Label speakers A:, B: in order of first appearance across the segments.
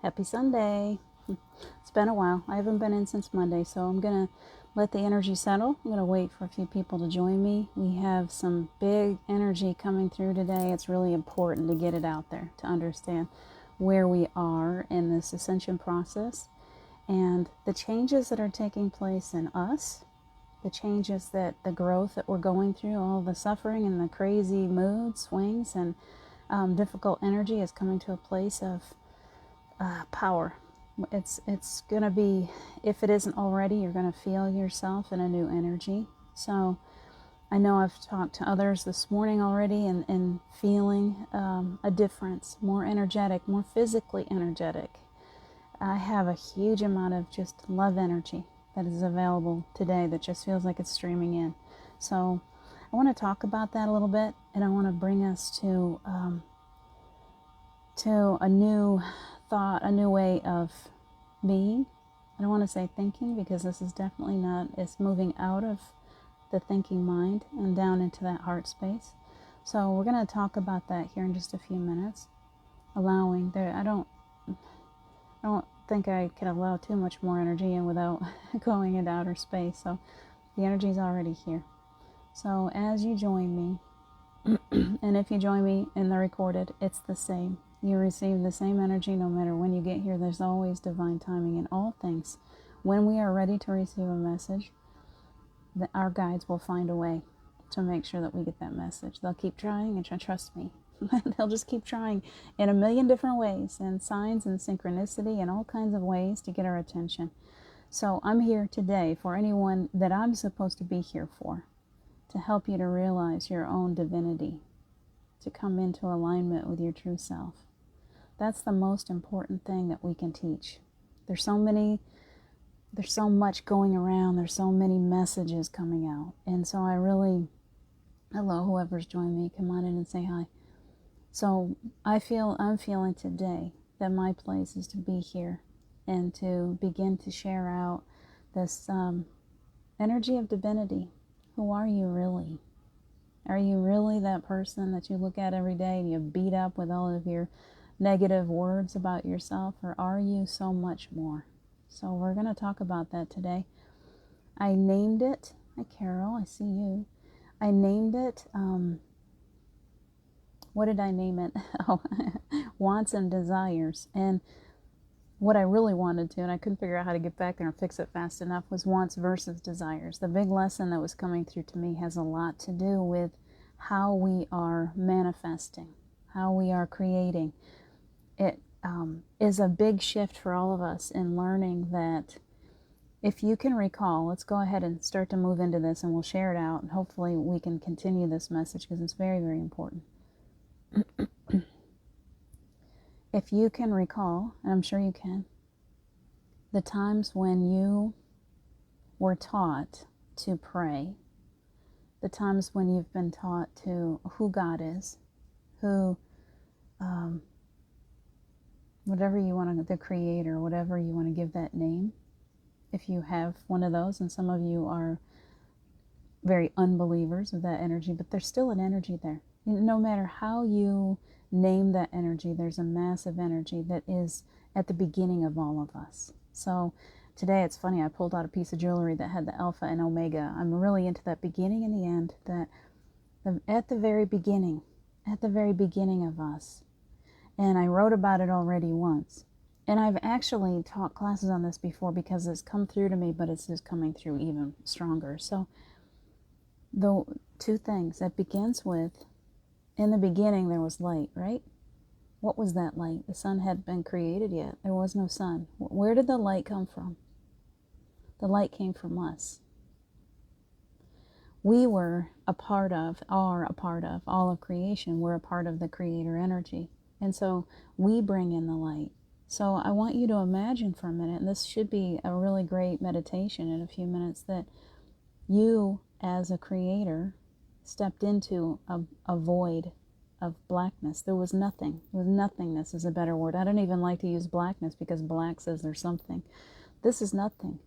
A: Happy Sunday. It's been a while. I haven't been in since Monday, so I'm going to let the energy settle. I'm going to wait for a few people to join me. We have some big energy coming through today. It's really important to get it out there to understand where we are in this ascension process and the changes that are taking place in us, the changes that the growth that we're going through, all the suffering and the crazy mood swings and difficult energy is coming to a place of power. It's gonna be, if it isn't already, you're gonna feel yourself in a new energy. So I know I've talked to others this morning already and feeling a difference, more energetic, more physically energetic. I have a huge amount of just love energy that is available today that just feels like it's streaming in. So I want to talk about that a little bit, and I want to bring us to a new thought, a new way of being. I don't want to say thinking because this is definitely not, it's moving out of the thinking mind and down into that heart space. So we're going to talk about that here in just a few minutes. Allowing there, I don't think I can allow too much more energy in without going into outer space. So the energy is already here. So as you join me, and if you join me in the recorded, it's the same. You receive the same energy no matter when you get here. There's always divine timing in all things. When we are ready to receive a message, our guides will find a way to make sure that we get that message. They'll keep trying, and trust me, they'll just keep trying in a million different ways, and signs and synchronicity and all kinds of ways to get our attention. So I'm here today for anyone that I'm supposed to be here for, to help you to realize your own divinity, to come into alignment with your true self. That's the most important thing that we can teach. There's so much going around. There's so many messages coming out. And so hello, whoever's joined me, come on in and say hi. So I'm feeling today that my place is to be here and to begin to share out this energy of divinity. Who are you really? Are you really that person that you look at every day and you beat up with all of your negative words about yourself, or are you so much more? So we're going to talk about that today. I named it, hi Carol, I see you. I named it, what did I name it? Oh, wants and desires. And what I really wanted to, and I couldn't figure out how to get back there and fix it fast enough, was wants versus desires. The big lesson that was coming through to me has a lot to do with how we are manifesting, how we are creating. It is a big shift for all of us in learning that, if you can recall, let's go ahead and start to move into this and we'll share it out, and hopefully we can continue this message because it's very, very important. If you can recall, and I'm sure you can, the times when you were taught to pray, the times when you've been taught to who God is, who, whatever you want to, the creator, whatever you want to give that name, if you have one of those, and some of you are very unbelievers of that energy, but there's still an energy there. No matter how you name that energy, there's a massive energy that is at the beginning of all of us. So today, it's funny, I pulled out a piece of jewelry that had the Alpha and Omega. I'm really into that beginning and the end, that at the very beginning of us. And I wrote about it already once. And I've actually taught classes on this before because it's come through to me, but it's just coming through even stronger. So the two things, that begins with, in the beginning there was light, right? What was that light? The sun hadn't been created yet. There was no sun. Where did the light come from? The light came from us. We are a part of all of creation. We're a part of the creator energy. And so we bring in the light. So I want you to imagine for a minute, and this should be a really great meditation in a few minutes, that you as a creator stepped into a void of blackness. There was nothing. There was nothingness is a better word. I don't even like to use blackness because black says there's something. This is nothing.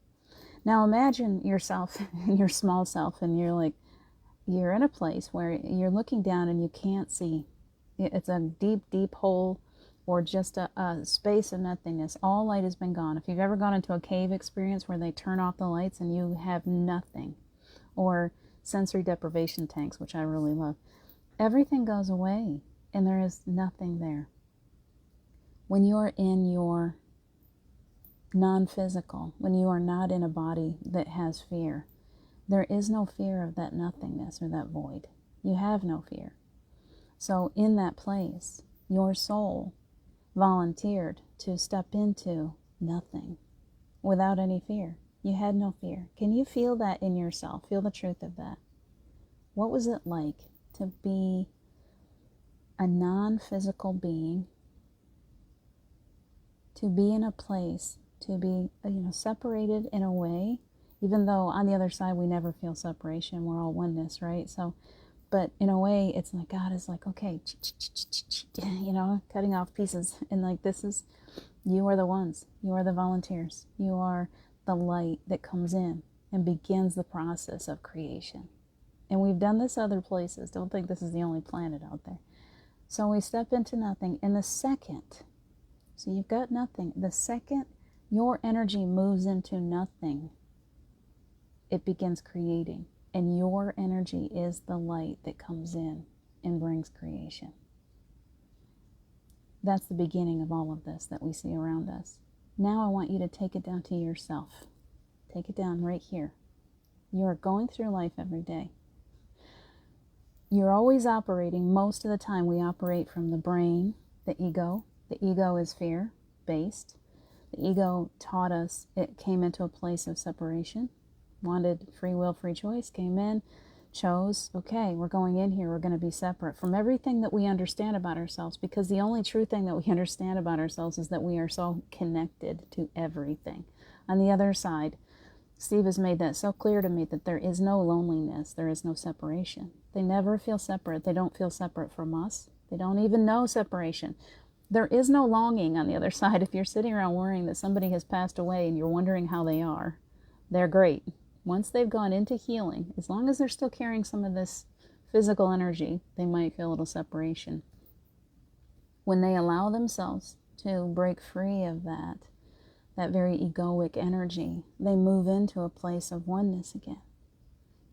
A: Now imagine yourself, your small self, and you're in a place where you're looking down and you can't see. It's a deep, deep hole or just a space of nothingness. All light has been gone. If you've ever gone into a cave experience where they turn off the lights and you have nothing, or sensory deprivation tanks, which I really love, everything goes away and there is nothing there. When you're in your non-physical, when you are not in a body that has fear, there is no fear of that nothingness or that void. You have no fear. So in that place, your soul volunteered to step into nothing without any fear. You had no fear. Can you feel that in yourself? Feel the truth of that. What was it like to be a non-physical being, to be in a place, to be, separated in a way, even though on the other side we never feel separation, we're all oneness, right? So, but in a way, it's like God is like, okay, cutting off pieces, and like, this is, you are the ones, you are the volunteers, you are the light that comes in and begins the process of creation. And we've done this other places. Don't think this is the only planet out there. So we step into nothing, and the second, so you've got nothing, the second your energy moves into nothing, it begins creating. And your energy is the light that comes in and brings creation. That's the beginning of all of this that we see around us. Now I want you to take it down to yourself. Take it down right here. You are going through life every day. You're always operating, most of the time we operate from the brain, the ego. The ego is fear-based. The ego taught us, it came into a place of separation, wanted free will, free choice, came in, chose, okay, we're going in here, we're going to be separate from everything that we understand about ourselves, because the only true thing that we understand about ourselves is that we are so connected to everything. On the other side, Steve has made that so clear to me that there is no loneliness, there is no separation. They never feel separate. They don't feel separate from us. They don't even know separation. There is no longing on the other side. If you're sitting around worrying that somebody has passed away and you're wondering how they are, they're great. Once they've gone into healing, as long as they're still carrying some of this physical energy, they might feel a little separation. When they allow themselves to break free of that very egoic energy, they move into a place of oneness again.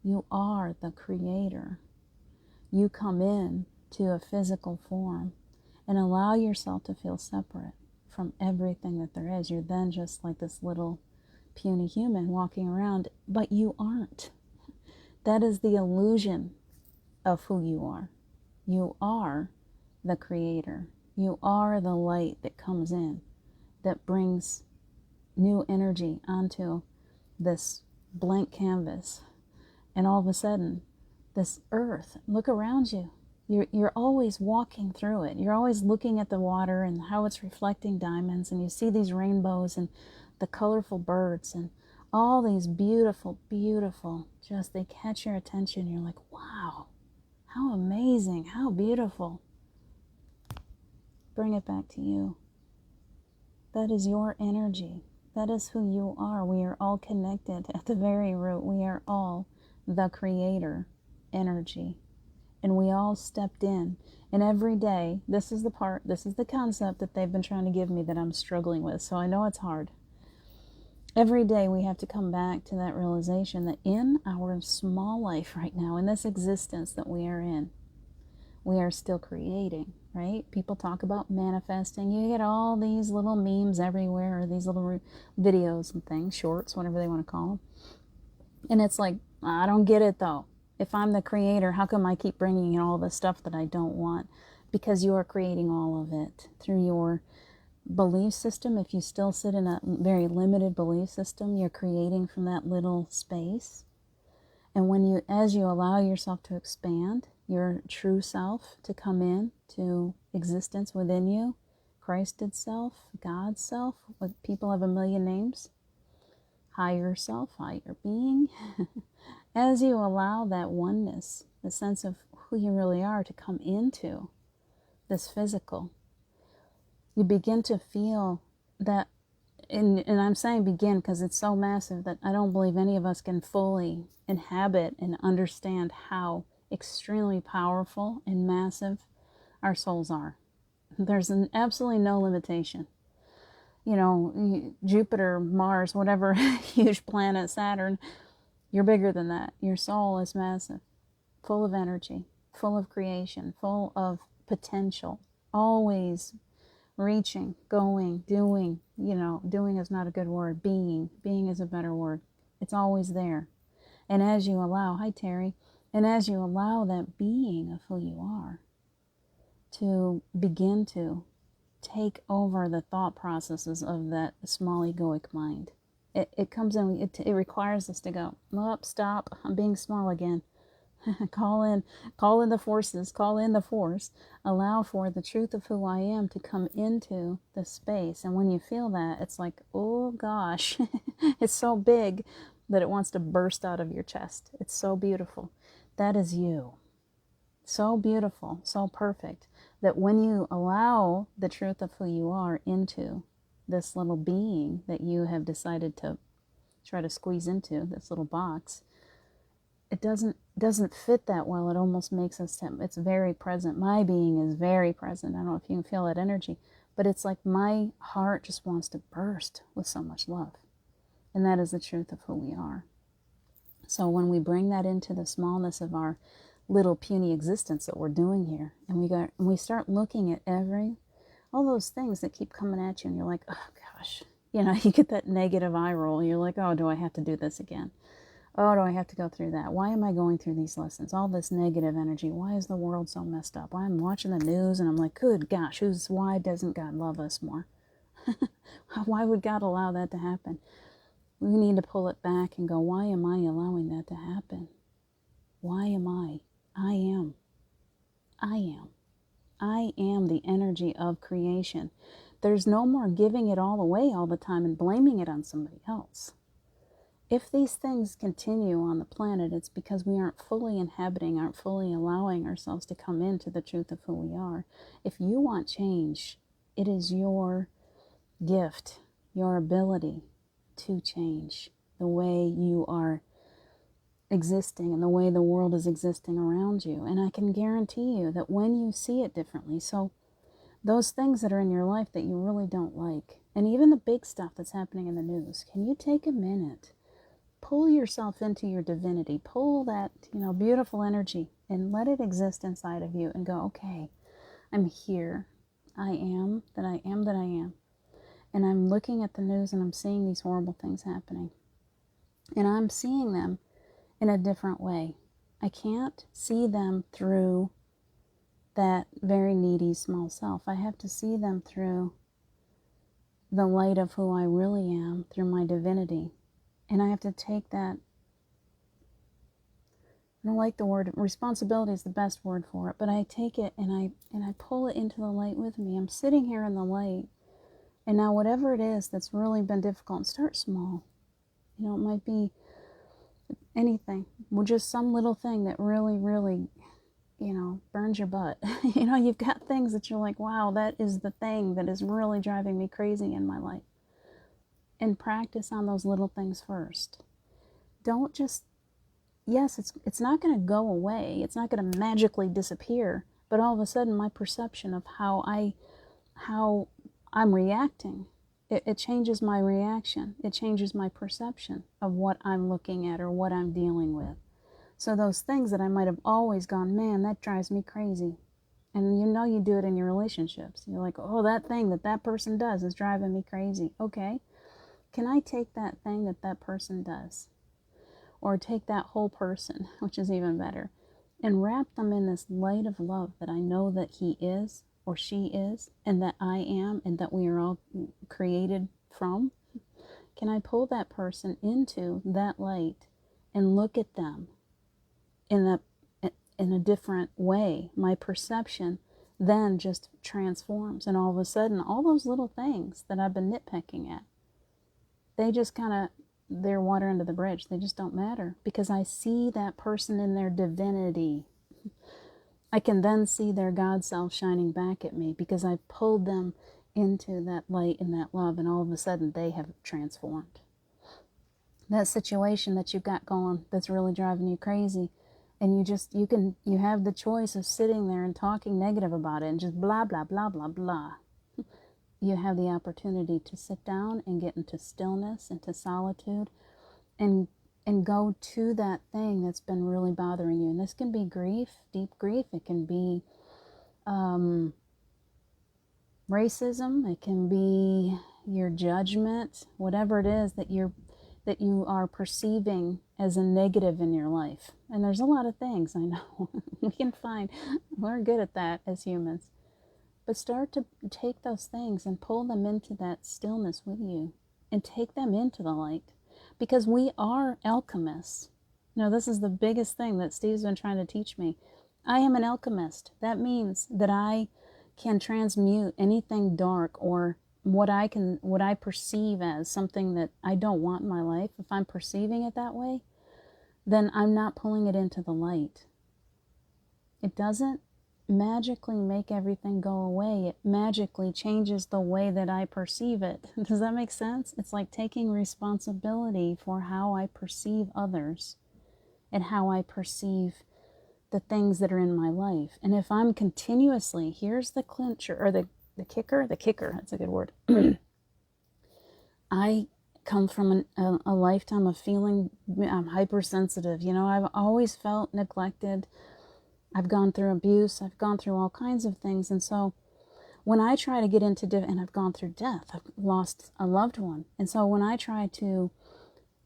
A: You are the creator. You come in to a physical form and allow yourself to feel separate from everything that there is. You're then just like this little puny human walking around, but you aren't. That is the illusion of who you are. You are the creator. You are the light that comes in, that brings new energy onto this blank canvas. And all of a sudden, this earth, look around you. You're always walking through it. You're always looking at the water and how it's reflecting diamonds, and you see these rainbows and the colorful birds and all these beautiful, beautiful, just they catch your attention. You're like, wow, how amazing, how beautiful. Bring it back to you. That is your energy. That is who you are. We are all connected at the very root. We are all the creator energy. And we all stepped in. And every day, this is the concept that they've been trying to give me that I'm struggling with. So I know it's hard. Every day we have to come back to that realization that in our small life right now, in this existence that we are in, we are still creating, right? People talk about manifesting. You get all these little memes everywhere, or these little videos and things, shorts, whatever they want to call them. And it's like, I don't get it though. If I'm the creator, how come I keep bringing in all the stuff that I don't want? Because you are creating all of it through your belief system. If you still sit in a very limited belief system, you're creating from that little space. And as you allow yourself to expand, your true self to come in to existence within you, Christed self, God's self, what people have a million names, higher self, higher being. As you allow that oneness, the sense of who you really are to come into this physical, you begin to feel that, and I'm saying begin because it's so massive that I don't believe any of us can fully inhabit and understand how extremely powerful and massive our souls are. There's absolutely no limitation. You know, Jupiter, Mars, whatever huge planet, Saturn, you're bigger than that. Your soul is massive, full of energy, full of creation, full of potential, always reaching, going, doing. You know, doing is not a good word. Being is a better word. It's always there. And as you allow, hi Terry, and as you allow that being of who you are to begin to take over the thought processes of that small egoic mind, it comes in, it requires us to go, oh, stop, I'm being small again. call in the forces, call in the force, allow for the truth of who I am to come into the space. And when you feel that, it's like, oh gosh, it's so big that it wants to burst out of your chest. It's so beautiful. That is you. So beautiful, so perfect, that when you allow the truth of who you are into this little being that you have decided to try to squeeze into, this little box, it doesn't fit that well. It almost makes us, it's very present. My being is very present. I don't know if you can feel that energy, but it's like my heart just wants to burst with so much love. And that is the truth of who we are. So when we bring that into the smallness of our little puny existence that we're doing here, and we start looking at all those things that keep coming at you, and you're like, oh gosh, you know, you get that negative eye roll. You're like, oh, do I have to do this again? Oh, do I have to go through that? Why am I going through these lessons? All this negative energy. Why is the world so messed up? Why I'm watching the news and I'm like, good gosh, why doesn't God love us more? Why would God allow that to happen? We need to pull it back and go, why am I allowing that to happen? Why am I? I am. I am. I am the energy of creation. There's no more giving it all away all the time and blaming it on somebody else. If these things continue on the planet, it's because we aren't fully inhabiting, aren't fully allowing ourselves to come into the truth of who we are. If you want change, it is your gift, your ability to change the way you are existing and the way the world is existing around you. And I can guarantee you that when you see it differently, so those things that are in your life that you really don't like, and even the big stuff that's happening in the news, can you take a minute? Pull yourself into your divinity. Pull that, beautiful energy and let it exist inside of you and go, okay, I'm here. I am that I am that I am. And I'm looking at the news and I'm seeing these horrible things happening. And I'm seeing them in a different way. I can't see them through that very needy small self. I have to see them through the light of who I really am, through my divinity. And I have to take that, I don't like the word, responsibility is the best word for it, but I take it and I pull it into the light with me. I'm sitting here in the light, and now whatever it is that's really been difficult, start small. It might be anything. Well, just some little thing that really, really, burns your butt. You've got things that you're like, wow, that is the thing that is really driving me crazy in my life. And practice on those little things first. Don't just, yes, it's not going to go away. It's not going to magically disappear. But all of a sudden, my perception of how I'm reacting, it changes my reaction. It changes my perception of what I'm looking at or what I'm dealing with. So those things that I might have always gone, man, that drives me crazy. And you do it in your relationships. You're like, oh, that thing that person does is driving me crazy. Okay. Can I take that thing that person does, or take that whole person, which is even better, and wrap them in this light of love that I know that he is or she is, and that I am, and that we are all created from? Can I pull that person into that light and look at them in a different way? My perception then just transforms, and all of a sudden, all those little things that I've been nitpicking at, they just they're water under the bridge. They just don't matter because I see that person in their divinity. I can then see their God self shining back at me because I've pulled them into that light and that love, and all of a sudden they have transformed. That situation that you've got going that's really driving you crazy, And you have the choice of sitting there and talking negative about it and just blah, blah, blah, blah, blah. You have the opportunity to sit down and get into stillness, into solitude, and go to that thing that's been really bothering you. And this can be grief, deep grief. It can be racism. It can be your judgment, whatever it is that you are perceiving as a negative in your life. And there's a lot of things, I know. We're good at that as humans. But start to take those things and pull them into that stillness with you and take them into the light. Because we are alchemists. This is the biggest thing that Steve's been trying to teach me. I am an alchemist. That means that I can transmute anything dark or what I perceive as something that I don't want in my life. If I'm perceiving it that way, then I'm not pulling it into the light. It doesn't magically make everything go away. It magically changes the way that I perceive it. Does that make sense? It's like taking responsibility for how I perceive others and how I perceive the things that are in my life. And if I'm continuously, here's the clincher, or the kicker, that's a good word. I come from a lifetime of feeling I'm hypersensitive. I've always felt neglected. I've gone through abuse. I've gone through all kinds of things. And so when I try to get into, and I've gone through death, I've lost a loved one. And so when I try to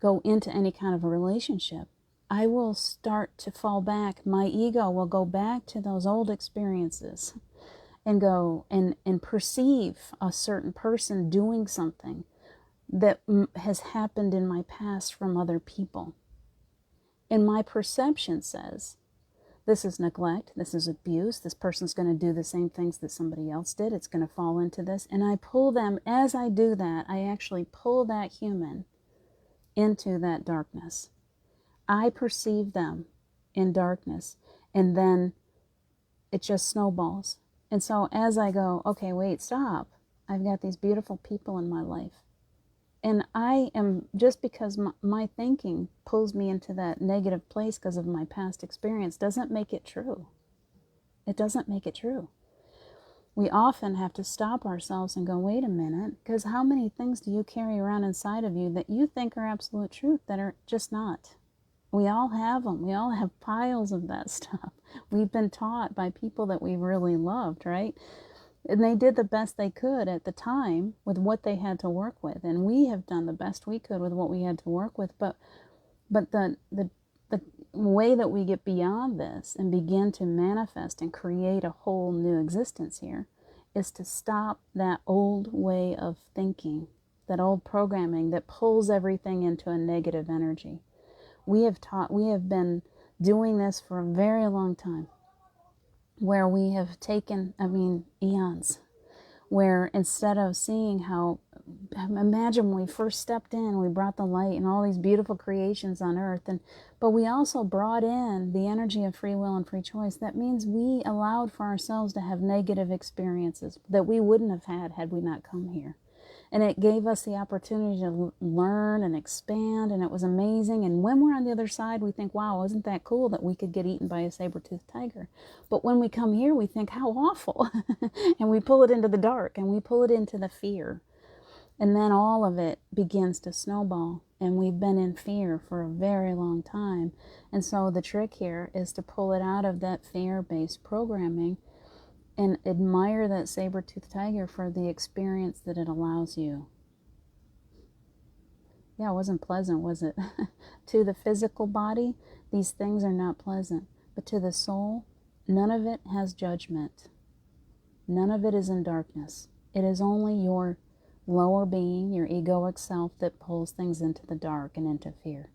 A: go into any kind of a relationship, I will start to fall back. My ego will go back to those old experiences and go and perceive a certain person doing something that has happened in my past from other people. And my perception says, this is neglect, this is abuse, this person's going to do the same things that somebody else did, it's going to fall into this. And I pull them, as I do that, I actually pull that human into that darkness. I perceive them in darkness, and then it just snowballs. And so as I go, okay, wait, stop. I've got these beautiful people in my life. And I am, just because my thinking pulls me into that negative place because of my past experience, doesn't make it true. It doesn't make it true. We often have to stop ourselves and go, wait a minute, because how many things do you carry around inside of you that you think are absolute truth that are just not? We all have them. We all have piles of that stuff. We've been taught by people that we really loved, right? And they did the best they could at the time with what they had to work with. And we have done the best we could with what we had to work with. But the way that we get beyond this and begin to manifest and create a whole new existence here is to stop that old way of thinking, that old programming that pulls everything into a negative energy. We have been doing this for a very long time, where we have taken, eons, where instead of seeing how, imagine when we first stepped in, we brought the light and all these beautiful creations on earth, but we also brought in the energy of free will and free choice. That means we allowed for ourselves to have negative experiences that we wouldn't have had we not come here. And it gave us the opportunity to learn and expand, and it was amazing. And when we're on the other side, we think, wow, isn't that cool that we could get eaten by a saber-toothed tiger? But when we come here, we think, how awful. And we pull it into the dark, and we pull it into the fear. And then all of it begins to snowball. And we've been in fear for a very long time. And so the trick here is to pull it out of that fear-based programming and admire that saber-toothed tiger for the experience that it allows you. Yeah, it wasn't pleasant, was it? To the physical body, these things are not pleasant. But to the soul, none of it has judgment. None of it is in darkness. It is only your lower being, your egoic self, that pulls things into the dark and into fear.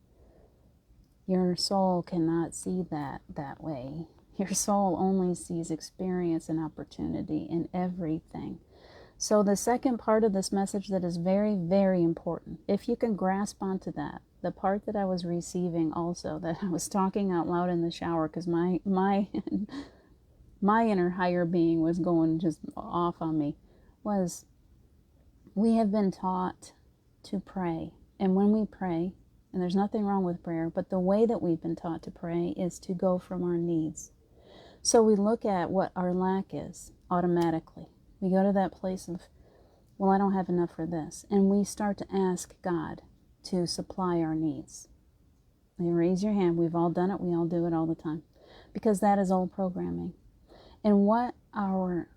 A: Your soul cannot see that way. Your soul only sees experience and opportunity in everything. So the second part of this message that is very, very important, if you can grasp onto that, the part that I was receiving also, that I was talking out loud in the shower because my inner higher being was going just off on me, was we have been taught to pray. And when we pray, And there's nothing wrong with prayer, but the way that we've been taught to pray is to go from our needs. So we look at what our lack is automatically. We go to that place of, well, I don't have enough for this. And we start to ask God to supply our needs. You raise your hand. We've all done it. We all do it all the time. Because that is old programming. And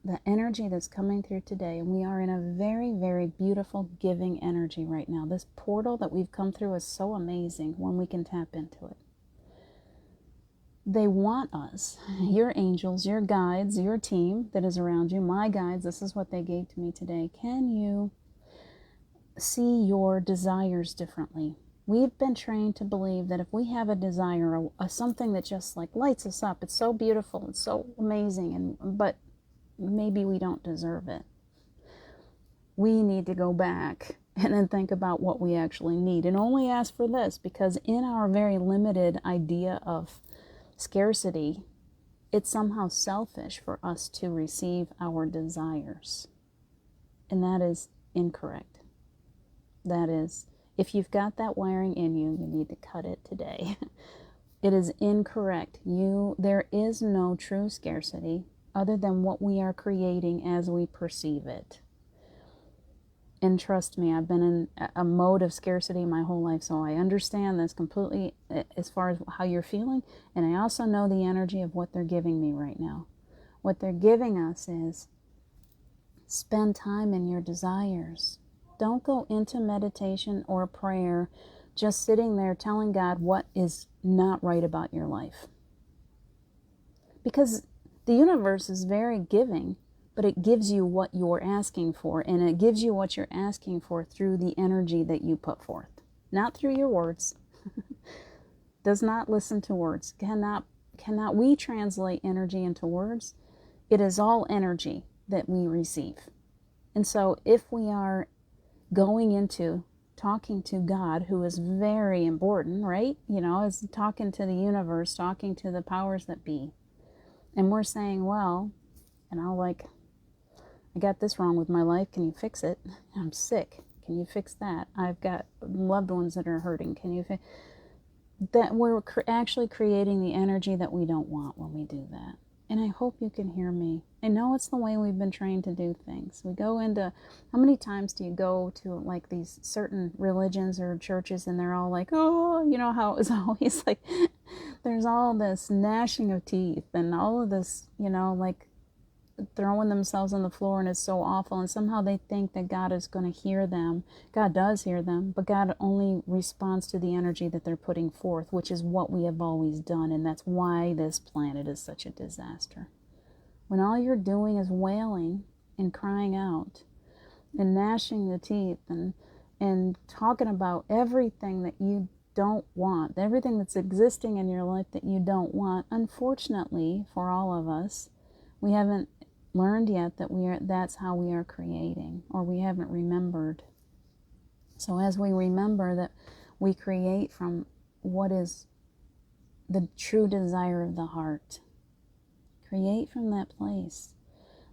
A: the energy that's coming through today, and we are in a very, very beautiful giving energy right now. This portal that we've come through is so amazing when we can tap into it. They want us, your angels, your guides, your team that is around you, my guides, this is what they gave to me today. Can you see your desires differently? We've been trained to believe that if we have a desire, something that just like lights us up, it's so beautiful, it's so amazing, but maybe we don't deserve it. We need to go back and then think about what we actually need and only ask for this, because in our very limited idea of scarcity, it's somehow selfish for us to receive our desires. And that is incorrect. That is, if you've got that wiring in you, you need to cut it today. It is incorrect. There is no true scarcity other than what we are creating as we perceive it. And trust me, I've been in a mode of scarcity my whole life, so I understand this completely as far as how you're feeling, and I also know the energy of what they're giving me right now. What they're giving us is spend time in your desires. Don't go into meditation or prayer just sitting there telling God what is not right about your life. Because the universe is very giving, but it gives you what you're asking for, and it gives you what you're asking for through the energy that you put forth, not through your words. Does not listen to words. Cannot we translate energy into words? It is all energy that we receive. And so if we are going into talking to God, who is very important, right? Is talking to the universe, talking to the powers that be. And we're saying, well, I got this wrong with my life. Can you fix it? I'm sick. Can you fix that? I've got loved ones that are hurting. Can you fix that? We're actually creating the energy that we don't want when we do that. And I hope you can hear me. I know it's the way we've been trained to do things. We go into, how many times do you go to like these certain religions or churches and they're all like, oh, you know how it was always like, there's all this gnashing of teeth and all of this, like throwing themselves on the floor, and it's so awful, and somehow they think that God is going to hear them. God does hear them, but God only responds to the energy that they're putting forth, which is what we have always done, and that's why this planet is such a disaster. When all you're doing is wailing and crying out and gnashing the teeth and talking about everything that you don't want, everything that's existing in your life that you don't want, unfortunately for all of us, we haven't learned yet that that's how we are creating, or we haven't remembered. So as we remember that we create from what is the true desire of the heart, create from that place.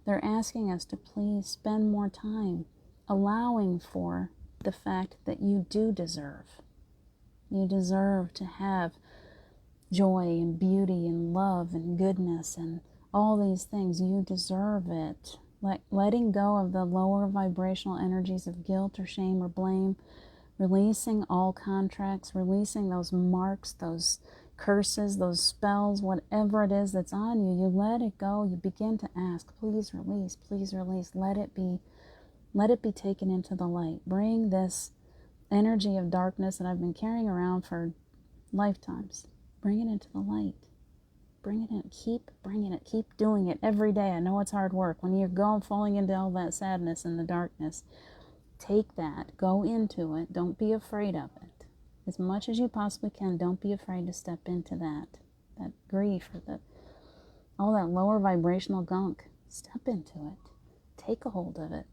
A: They're asking us to please spend more time allowing for the fact that you do deserve. You deserve to have joy and beauty and love and goodness and all these things. You deserve it. Letting go of the lower vibrational energies of guilt or shame or blame, releasing all contracts, releasing those marks, those curses, those spells, whatever it is that's on you, you let it go. You begin to ask, please release, let it be taken into the light. Bring this energy of darkness that I've been carrying around for lifetimes. Bring it into the light. Bring it in. Keep bringing it. Keep doing it every day. I know it's hard work. When you're falling into all that sadness and the darkness, take that. Go into it. Don't be afraid of it. As much as you possibly can, don't be afraid to step into that grief or all that lower vibrational gunk. Step into it. Take a hold of it.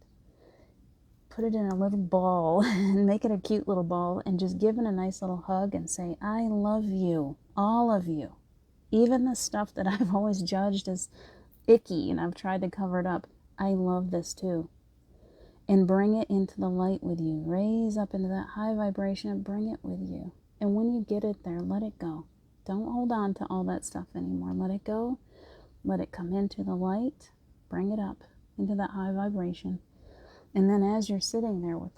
A: Put it in a little ball and make it a cute little ball and just give it a nice little hug and say, I love you, all of you. Even the stuff that I've always judged as icky and I've tried to cover it up, I love this too. And bring it into the light with you. Raise up into that high vibration and bring it with you. And when you get it there, let it go. Don't hold on to all that stuff anymore. Let it go. Let it come into the light. Bring it up into that high vibration. And then as you're sitting there with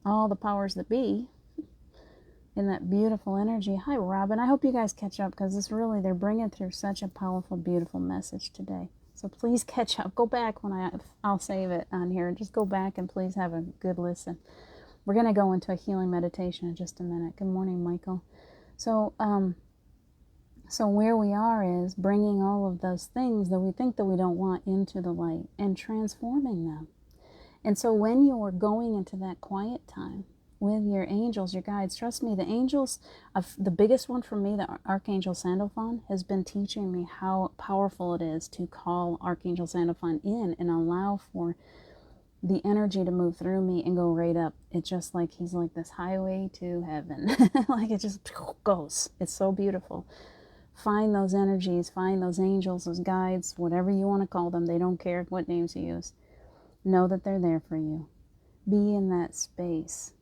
A: all the powers that be in that beautiful energy. Hi, Robin. I hope you guys catch up because this really, they're bringing through such a powerful, beautiful message today. So please catch up. Go back when I'll save it on here. Just go back and please have a good listen. We're going to go into a healing meditation in just a minute. Good morning, Michael. So where we are is bringing all of those things that we think that we don't want into the light and transforming them. And so when you're going into that quiet time with your angels, your guides, trust me, the angels, the biggest one for me, the Archangel Sandalphon, has been teaching me how powerful it is to call Archangel Sandalphon in and allow for the energy to move through me and go right up. It's just like he's like this highway to heaven. Like it just goes. It's so beautiful. Find those energies, find those angels, those guides, whatever you want to call them. They don't care what names you use. Know that they're there for you. Be in that space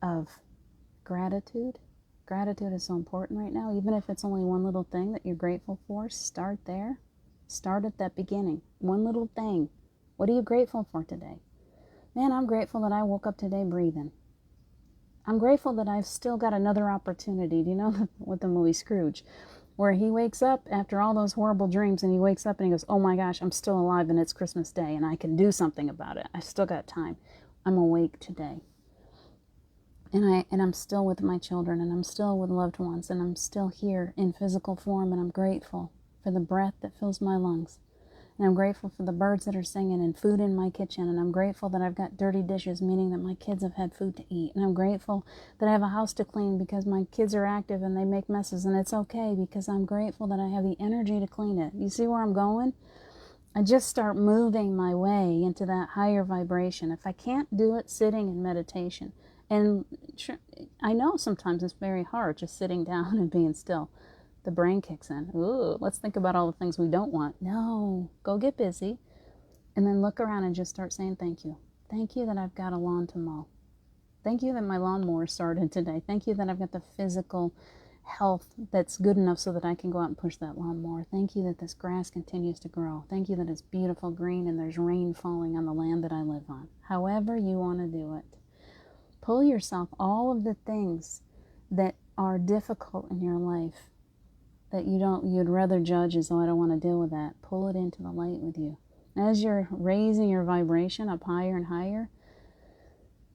A: of gratitude. Gratitude is so important right now. Even if it's only one little thing that you're grateful for, start there. Start at that beginning. One little thing. What are you grateful for today? Man, I'm grateful that I woke up today breathing. I'm grateful that I've still got another opportunity. Do you know with the movie Scrooge? Where he wakes up after all those horrible dreams and he wakes up and he goes, oh my gosh, I'm still alive and it's Christmas Day and I can do something about it. I've still got time. I'm awake today. And I'm still with my children and I'm still with loved ones and I'm still here in physical form and I'm grateful for the breath that fills my lungs. And I'm grateful for the birds that are singing and food in my kitchen. And I'm grateful that I've got dirty dishes, meaning that my kids have had food to eat. And I'm grateful that I have a house to clean because my kids are active and they make messes. And it's okay because I'm grateful that I have the energy to clean it. You see where I'm going? I just start moving my way into that higher vibration. If I can't do it sitting in meditation, and I know sometimes it's very hard just sitting down and being still. The brain kicks in. Ooh, let's think about all the things we don't want. No, go get busy. And then look around and just start saying thank you. Thank you that I've got a lawn to mow. Thank you that my lawnmower started today. Thank you that I've got the physical health that's good enough so that I can go out and push that lawnmower. Thank you that this grass continues to grow. Thank you that it's beautiful green and there's rain falling on the land that I live on. However you want to do it. Pull yourself all of the things that are difficult in your life that you'd rather judge as though I don't want to deal with that. Pull it into the light with you. As you're raising your vibration up higher and higher,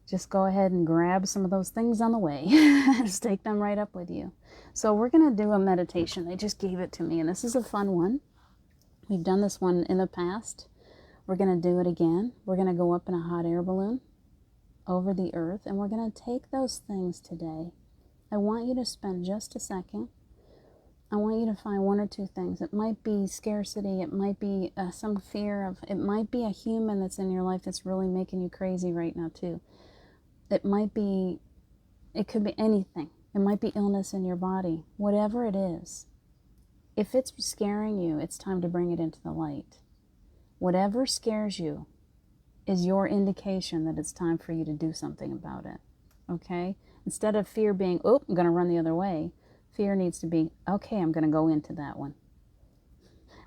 A: just go ahead and grab some of those things on the way. Just take them right up with you. So we're going to do a meditation. They just gave it to me, and this is a fun one. We've done this one in the past. We're going to do it again. We're going to go up in a hot air balloon over the earth, and we're going to take those things today. I want you to spend just a second. I want you to find one or two things. It might be scarcity. It might be some fear of, it might be a human that's in your life that's really making you crazy right now too. It could be anything. It might be illness in your body. Whatever it is. If it's scaring you, it's time to bring it into the light. Whatever scares you is your indication that it's time for you to do something about it. Okay? Instead of fear being, oh, I'm going to run the other way. Fear needs to be, okay, I'm going to go into that one.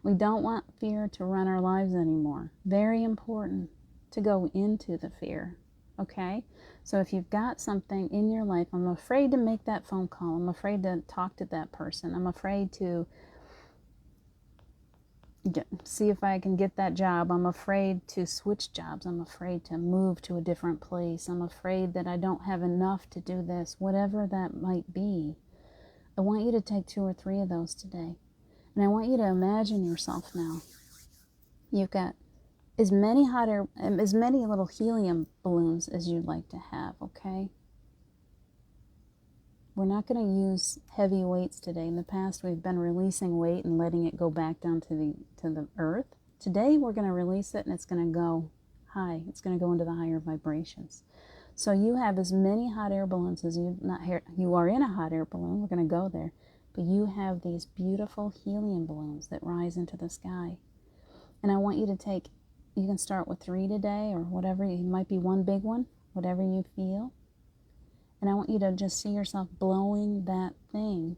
A: We don't want fear to run our lives anymore. Very important to go into the fear. Okay? So if you've got something in your life, I'm afraid to make that phone call. I'm afraid to talk to that person. I'm afraid to see if I can get that job. I'm afraid to switch jobs. I'm afraid to move to a different place. I'm afraid that I don't have enough to do this. Whatever that might be. I want you to take 2 or 3 of those today. And I want you to imagine yourself now. You've got as many little helium balloons as you'd like to have, okay? We're not going to use heavy weights today. In the past, we've been releasing weight and letting it go back down to the earth. Today, we're going to release it and it's going to go high. It's going to go into the higher vibrations. So you have as many hot air balloons as you are in a hot air balloon. We're going to go there. But you have these beautiful helium balloons that rise into the sky. And I want you to you can start with 3 today or whatever. It might be one big one, whatever you feel. And I want you to just see yourself blowing that thing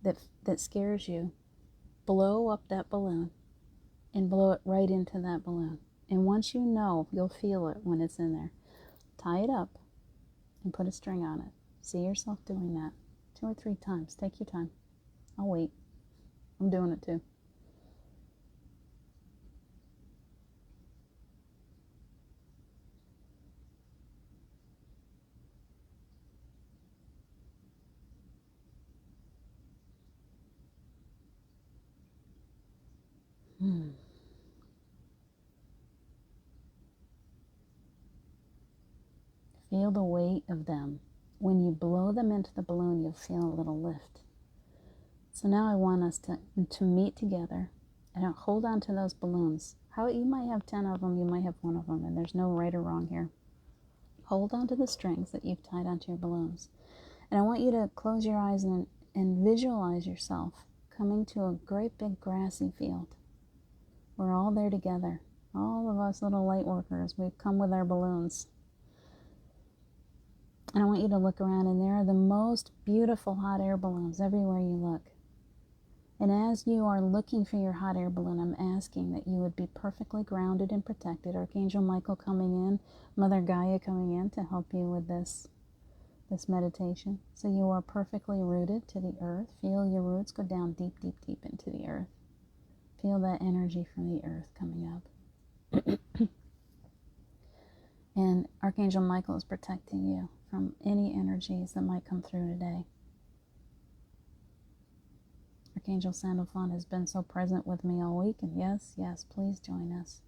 A: that scares you. Blow up that balloon and blow it right into that balloon. And once you know, you'll feel it when it's in there. Tie it up and put a string on it. See yourself doing that 2 or 3 times. Take your time. I'll wait. I'm doing it too. Feel the weight of them. When you blow them into the balloon, you'll feel a little lift. So now I want us to meet together and hold on to those balloons. How you might have 10 of them, you might have 1 of them, and there's no right or wrong here. Hold on to the strings that you've tied onto your balloons. And I want you to close your eyes and visualize yourself coming to a great big grassy field. We're all there together. All of us little light workers, we've come with our balloons. And I want you to look around, and there are the most beautiful hot air balloons everywhere you look. And as you are looking for your hot air balloon, I'm asking that you would be perfectly grounded and protected. Archangel Michael coming in, Mother Gaia coming in to help you with this meditation. So you are perfectly rooted to the earth. Feel your roots go down deep, deep, deep into the earth. Feel that energy from the earth coming up. And Archangel Michael is protecting you from any energies that might come through today. Archangel Sandalphon has been so present with me all week, and yes, please join us.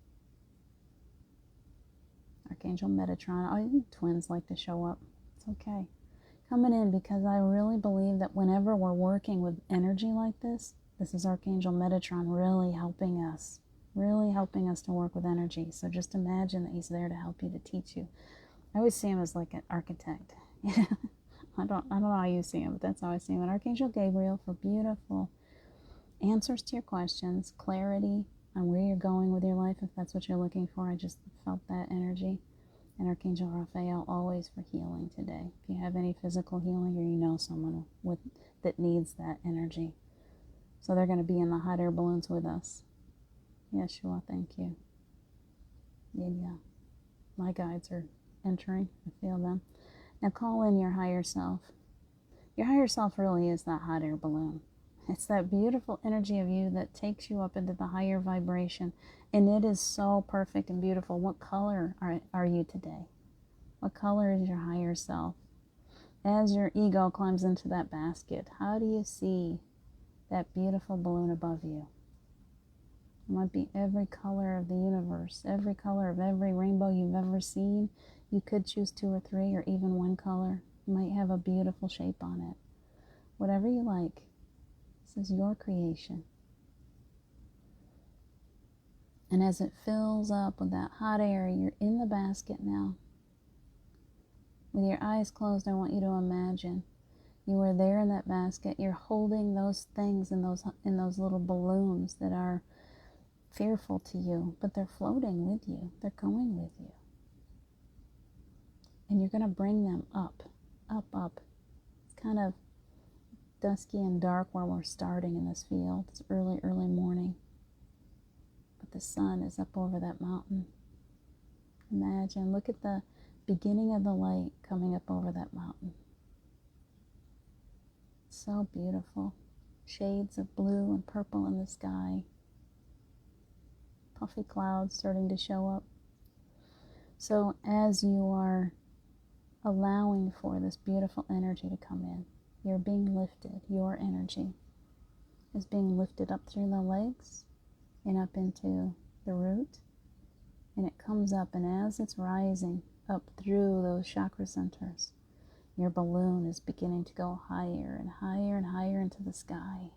A: Archangel Metatron, oh, twins like to show up. It's okay. Coming in because I really believe that whenever we're working with energy like this is Archangel Metatron really helping us to work with energy. So just imagine that he's there to help you, to teach you. I always see him as like an architect. I don't know how you see him, but that's how I see him. And Archangel Gabriel for beautiful answers to your questions, clarity on where you're going with your life, if that's what you're looking for. I just felt that energy. And Archangel Raphael always for healing today. If you have any physical healing or you know someone that needs that energy. So they're going to be in the hot air balloons with us. Yeshua, thank you. Yeah. My guides are entering. I feel them. Now call in your higher self. Your higher self really is that hot air balloon. It's that beautiful energy of you that takes you up into the higher vibration. And it is so perfect and beautiful. What color are you today? What color is your higher self? As your ego climbs into that basket, how do you see that beautiful balloon above you? It might be every color of the universe, every color of every rainbow you've ever seen. You could choose 2 or 3 or even 1 color. It might have a beautiful shape on it. Whatever you like. This is your creation. And as it fills up with that hot air, you're in the basket now. With your eyes closed, I want you to imagine you are there in that basket. You're holding those things in those little balloons that are fearful to you, but they're floating with you. They're going with you. And you're going to bring them up, up, up. It's kind of dusky and dark where we're starting in this field. It's early, early morning. But the sun is up over that mountain. Imagine, look at the beginning of the light coming up over that mountain. So beautiful. Shades of blue and purple in the sky. Puffy clouds starting to show up. So as you are allowing for this beautiful energy to come in, you're being lifted. Your energy is being lifted up through the legs and up into the root. And it comes up, and as it's rising up through those chakra centers, your balloon is beginning to go higher and higher and higher into the sky.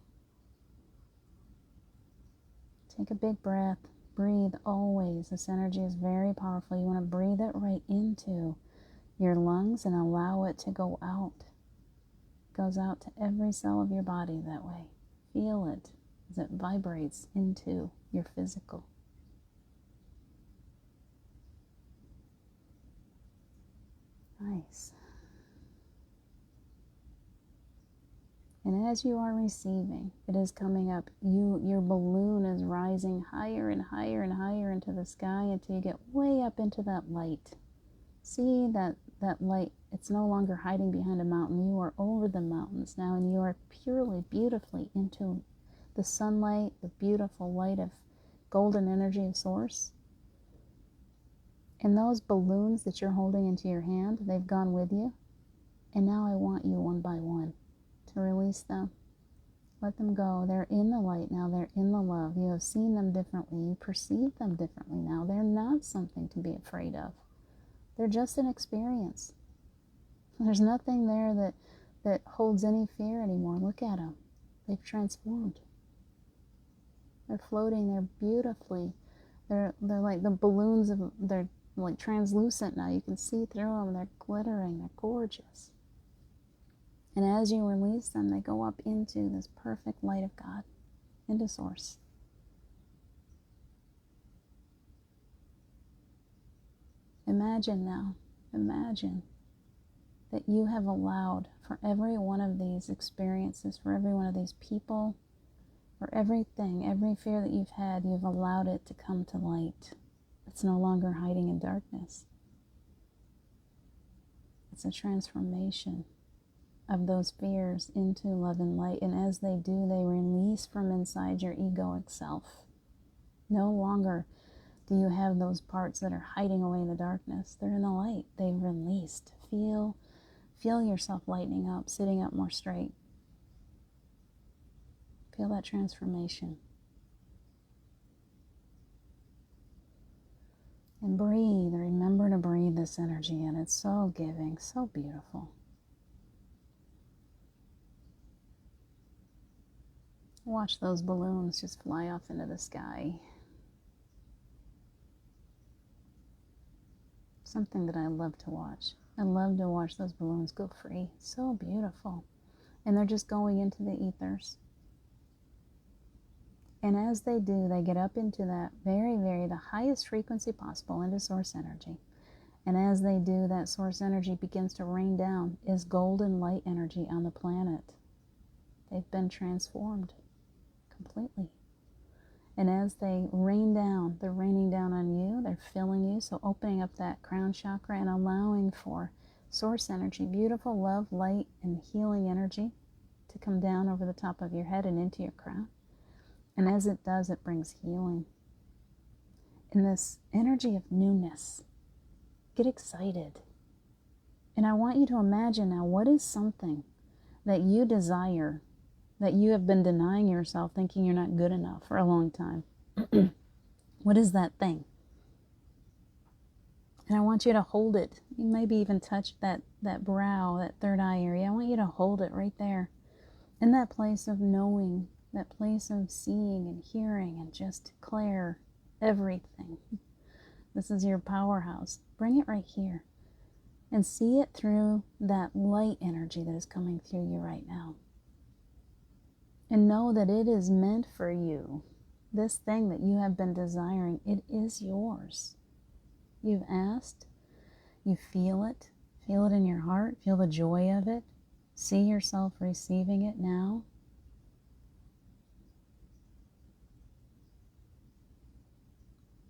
A: Take a big breath. Breathe always. This energy is very powerful. You want to breathe it right into your lungs and allow it to go out. It goes out to every cell of your body that way. Feel it as it vibrates into your physical. Nice. And as you are receiving, it is coming up. Your balloon is rising higher and higher and higher into the sky until you get way up into that light. See that light, it's no longer hiding behind a mountain. You are over the mountains now, and you are purely, beautifully into the sunlight, the beautiful light of golden energy of source. And those balloons that you're holding into your hand, they've gone with you. And now I want you one by one to release them. Let them go. They're in the light now. They're in the love. You have seen them differently. You perceive them differently now. They're not something to be afraid of. They're just an experience. There's nothing there that holds any fear anymore. Look at them. They've transformed. They're floating. They're beautifully. They're like the balloons of. They're like translucent now. You can see through them. They're glittering. They're gorgeous. And as you release them, they go up into this perfect light of God, into Source. Imagine now, imagine that you have allowed for every one of these experiences, for every one of these people, for everything, every fear that you've had, you've allowed it to come to light. It's no longer hiding in darkness. It's a transformation of those fears into love and light. And as they do, they release from inside your egoic self. No longer do you have those parts that are hiding away in the darkness. They're in the light. They've released. Feel yourself lightening up, sitting up more straight. Feel that transformation. And breathe. Remember to breathe this energy in. It's so giving, so beautiful. Watch those balloons just fly off into the sky. Something that I love to watch. I love to watch those balloons go free. So beautiful. And they're just going into the ethers. And as they do, they get up into that the highest frequency possible, into source energy. And as they do, that source energy begins to rain down as golden light energy on the planet. They've been transformed completely. And as they rain down, they're raining down on you, they're filling you, so opening up that crown chakra and allowing for source energy, beautiful love, light, and healing energy to come down over the top of your head and into your crown. And as it does, it brings healing. And this energy of newness, get excited. And I want you to imagine now, what is something that you desire, that you have been denying yourself, thinking you're not good enough for a long time? What is that thing? And I want you to hold it. You maybe even touch that brow, that third eye area. I want you to hold it right there, in that place of knowing, that place of seeing and hearing, and just declare everything. This is your powerhouse. Bring it right here and see it through that light energy that is coming through you right now. And know that it is meant for you. This thing that you have been desiring, it is yours. You've asked, you feel it in your heart, feel the joy of it, see yourself receiving it now.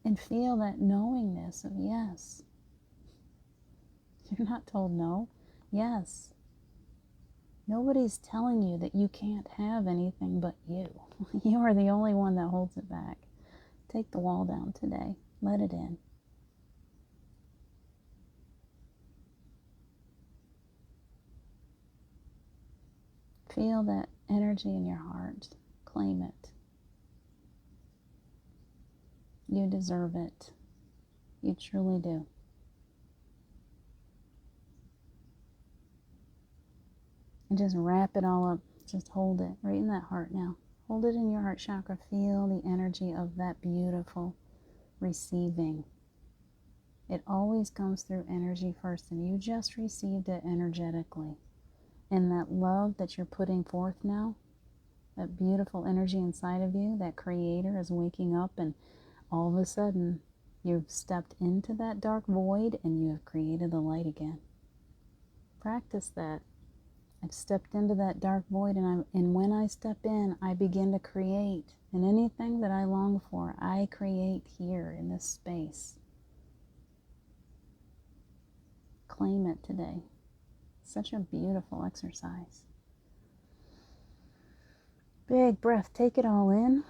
A: And feel that knowingness of yes. You're not told no. Yes. Nobody's telling you that you can't have anything but you. You are the only one that holds it back. Take the wall down today. Let it in. Feel that energy in your heart. Claim it. You deserve it. You truly do. And just wrap it all up. Just hold it right in that heart now. Hold it in your heart chakra. Feel the energy of that beautiful receiving. It always comes through energy first, and you just received it energetically. And that love that you're putting forth now, that beautiful energy inside of you, that creator is waking up, and all of a sudden you've stepped into that dark void and you have created the light again. Practice that. I've stepped into that dark void, and when I step in, I begin to create. And anything that I long for, I create here in this space. Claim it today. Such a beautiful exercise. Big breath, take it all in.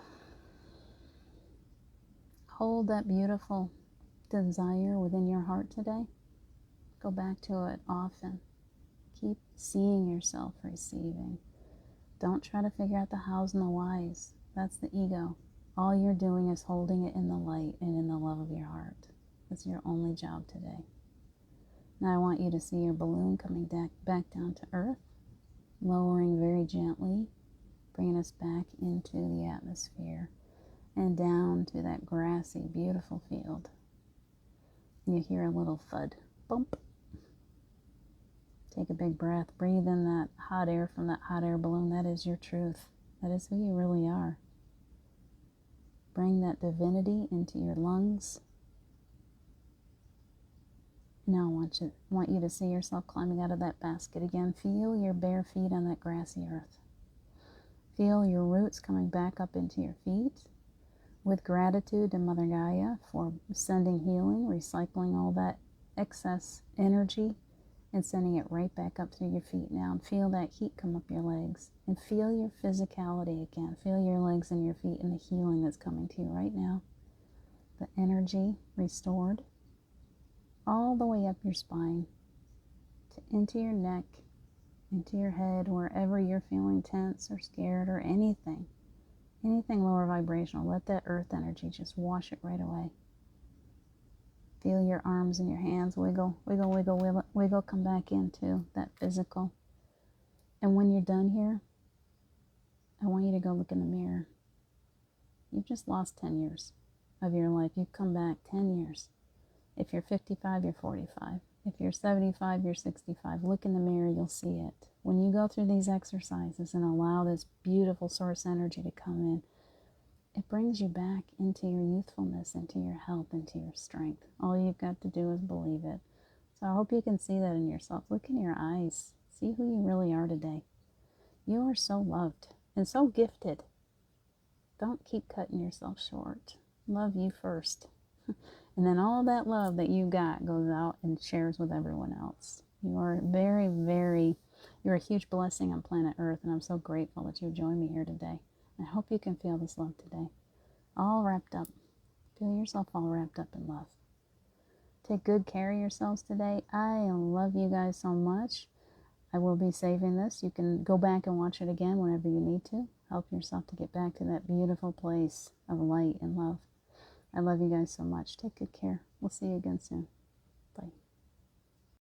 A: Hold that beautiful desire within your heart today. Go back to it often. Keep seeing yourself receiving. Don't try to figure out the hows and the whys. That's the ego. All you're doing is holding it in the light and in the love of your heart. That's your only job today. Now I want you to see your balloon coming back down to earth, lowering very gently, bringing us back into the atmosphere and down to that grassy, beautiful field. And you hear a little thud, bump. Take a big breath. Breathe in that hot air from that hot air balloon. That is your truth. That is who you really are. Bring that divinity into your lungs. Now I want you to see yourself climbing out of that basket again. Feel your bare feet on that grassy earth. Feel your roots coming back up into your feet. With gratitude to Mother Gaia for sending healing, recycling all that excess energy and sending it right back up through your feet now. And feel that heat come up your legs. And feel your physicality again. Feel your legs and your feet and the healing that's coming to you right now. The energy restored all the way up your spine, into your neck, into your head, wherever you're feeling tense or scared or anything lower vibrational. Let that earth energy just wash it right away. Feel your arms and your hands wiggle, wiggle, wiggle, wiggle, wiggle, come back into that physical. And when you're done here, I want you to go look in the mirror. You've just lost 10 years of your life. You've come back 10 years. If you're 55, you're 45. If you're 75, you're 65. Look in the mirror, you'll see it. When you go through these exercises and allow this beautiful source energy to come in, it brings you back into your youthfulness, into your health, into your strength. All you've got to do is believe it. So I hope you can see that in yourself. Look in your eyes. See who you really are today. You are so loved and so gifted. Don't keep cutting yourself short. Love you first. And then all that love that you got goes out and shares with everyone else. You are very, very, you're a huge blessing on planet Earth, and I'm so grateful that you joined me here today. I hope you can feel this love today. All wrapped up. Feel yourself all wrapped up in love. Take good care of yourselves today. I love you guys so much. I will be saving this. You can go back and watch it again whenever you need to. Help yourself to get back to that beautiful place of light and love. I love you guys so much. Take good care. We'll see you again soon.